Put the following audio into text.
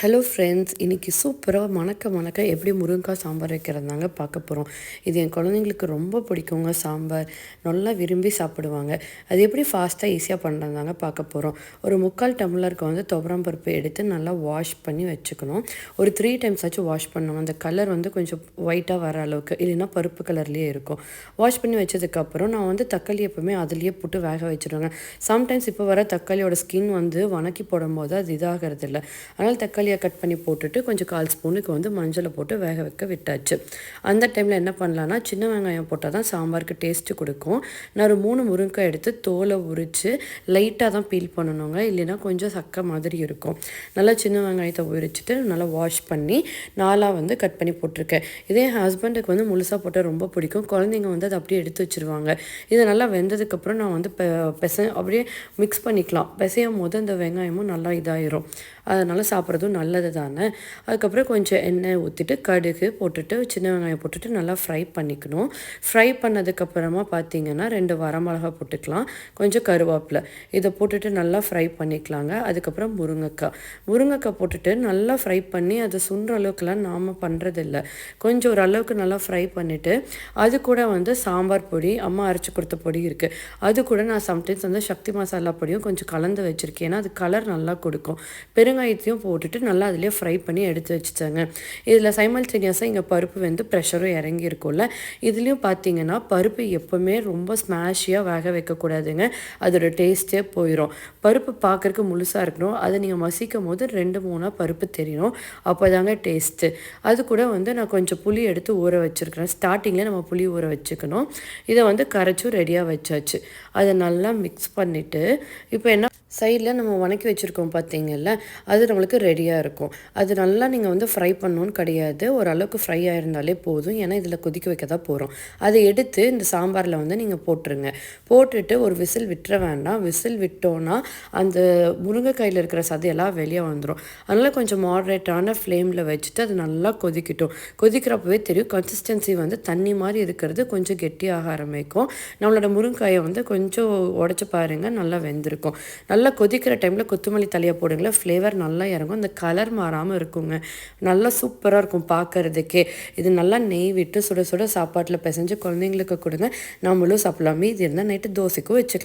Hello friends, இன்றைக்கி சூப்பராக மணக்க எப்படி முருங்கைக்காய் சாம்பார் வைக்கிறதாங்க பார்க்க போகிறோம். இது என் குழந்தைங்களுக்கு ரொம்ப பிடிக்குங்க. சாம்பார் நல்லா விரும்பி சாப்பிடுவாங்க. அது எப்படி ஃபாஸ்ட்டாக ஈஸியாக பண்ணுறதாங்க பார்க்க போகிறோம். ஒரு 3/4 டம்ளருக்கு வந்து துவரம் பருப்பு எடுத்து நல்லா வாஷ் பண்ணி வச்சுக்கணும். ஒரு 3 டைம்ஸ் ஆச்சும் வாஷ் பண்ணுவாங்க. அந்த கலர் வந்து கொஞ்சம் ஒயிட்டாக வர அளவுக்கு, இல்லைன்னா பருப்பு கலர்லேயே இருக்கும். வாஷ் பண்ணி வச்சதுக்கப்புறம் நான் வந்து தக்காளி எப்போவுமே அதுலேயே போட்டு வேக வச்சுடுவேங்க. சம்டைம்ஸ் இப்போ வர தக்காளியோட ஸ்கின் வந்து வணக்கி போடும்போது அது இதாகிறது இல்லை. அதனால் தக்காளியை கட் பண்ணி போட்டுட்டு கொஞ்சம் 1/4 ஸ்பூனுக்கு வந்து மஞ்சளை போட்டு வேக வைக்க விட்டாச்சு. அந்த டைமில் என்ன பண்ணலான்னா, சின்ன வெங்காயம் போட்டால் தான் சாம்பாருக்கு டேஸ்ட்டு கொடுக்கும். நான் ஒரு 3 முருங்கைக்காய் எடுத்து தோலை உரித்து லைட்டாக தான் பீல் பண்ணணுங்க, இல்லைன்னா கொஞ்சம் சக்கை மாதிரி இருக்கும். நல்லா சின்ன வெங்காயத்தை உரிச்சிட்டு நல்லா வாஷ் பண்ணி 4ஆக வந்து கட் பண்ணி போட்டிருக்கேன். இதே என் ஹஸ்பண்டுக்கு வந்து முழுசாக போட்டால் ரொம்ப பிடிக்கும். குழந்தைங்க வந்து அதை அப்படியே எடுத்து வச்சுருவாங்க. இது நல்லா வெந்ததுக்கப்புறம் நான் வந்து அப்படியே மிக்ஸ் பண்ணிக்கலாம். பிசையும் போது அந்த வெங்காயமும் நல்லா இதாயிரும். அதனால் சாப்பிட்றதும் நல்லது தானே. அதுக்கப்புறம் கொஞ்சம் எண்ணெய் ஊற்றிட்டு கடுகு போட்டுட்டு சின்ன வெங்காயம் போட்டுட்டு நல்லா ஃப்ரை பண்ணிக்கணும். ஃப்ரை பண்ணதுக்கப்புறமா பார்த்திங்கன்னா 2 வரமிளகா போட்டுக்கலாம், கொஞ்சம் கருவேப்பிலை. இதை போட்டுட்டு நல்லா ஃப்ரை பண்ணிக்கலாங்க. அதுக்கப்புறம் முருங்கைக்காய் போட்டுட்டு நல்லா ஃப்ரை பண்ணி அதை சுண்டுற அளவுக்குலாம் நாம் பண்ணுறதில்ல. கொஞ்சம் ஓரளவுக்கு நல்லா ஃப்ரை பண்ணிவிட்டு அது கூட வந்து சாம்பார் பொடி, அம்மா அரைச்சி கொடுத்த பொடி இருக்குது, அது கூட நான் சம்டைம்ஸ் வந்து சக்தி மசாலா பொடியும் கொஞ்சம் கலந்து வச்சுருக்கேன். ஏன்னா அது கலர் நல்லா கொடுக்கும். பெருங்காயத்தையும் போட்டுட்டு நல்லா அதிலே ஃப்ரை பண்ணி எடுத்து வச்சுட்டாங்க. இதில் சைமல்டேனியஸாக இங்கே பருப்பு வந்து ப்ரெஷரும் இறங்கி இருக்கும்ல. இதுலேயும் பார்த்தீங்கன்னா பருப்பு எப்போவுமே ரொம்ப ஸ்மாஷியாக வேக வைக்கக்கூடாதுங்க. அதோட டேஸ்ட்டே போயிடும். பருப்பு பார்க்குறக்கு முழுசாக இருக்கணும். அதை நீங்கள் மசிக்கும் போது 2-3 பருப்பு தெரியணும். அப்போ தாங்க டேஸ்ட்டு. அது கூட வந்து நான் கொஞ்சம் புளி எடுத்து ஊற வச்சுருக்கிறேன். ஸ்டார்டிங்கில் நம்ம புளி ஊற வச்சுக்கணும். இதை வந்து கரைச்சும் ரெடியாக வச்சாச்சு. அதை நல்லா மிக்ஸ் பண்ணிவிட்டு இப்போ என்ன சைடில் நம்ம வணக்கி வச்சுருக்கோம் பார்த்தீங்கல்ல, அது நம்மளுக்கு ரெடியாக இருக்கும். அது நல்லா நீங்கள் வந்து ஃப்ரை பண்ணணுன்னு கிடையாது, ஓரளவுக்கு ஃப்ரை ஆகிருந்தாலே போதும். ஏன்னா இதில் கொதிக்க வைக்க தான் போகிறோம். அதை எடுத்து இந்த சாம்பாரில் வந்து நீங்கள் போட்டுருங்க. போட்டுட்டு ஒரு விசில் விட்டுற வேண்டாம். விசில் விட்டோன்னா அந்த முருங்கைக்காயில் இருக்கிற சதையெல்லாம் வெளியே வந்துடும். அதனால் கொஞ்சம் மாட்ரேட்டான ஃப்ளேமில் வச்சுட்டு அது நல்லா கொதிக்கட்டும். கொதிக்கிறப்பவே தெரியும் கன்சிஸ்டன்சி வந்து தண்ணி மாதிரி இருக்கிறது கொஞ்சம் கெட்டியாக ஆரம்பிக்கும். நம்மளோட முருங்கைக்காயை வந்து கொஞ்சம் உடச்சி பாருங்கள், நல்லா வெந்திருக்கும். நல்லா கொதிக்கிற டைமில் கொத்தமல்லி தலையை போடுங்களேன், ஃப்ளேவர் நல்லா இறங்கும். அந்த கலர் மாறாமல் இருக்குங்க. நல்லா சூப்பராக இருக்கும் பார்க்குறதுக்கே. இது நல்லா நெய் விட்டு சுட சுட சாப்பாட்டில் பிசைஞ்சு குழந்தைங்களுக்கு கொடுங்க. நம்மளும் சாப்பிடலாம். மீதி இருந்தால் நைட்டு தோசைக்கும் வச்சுக்கலாம்.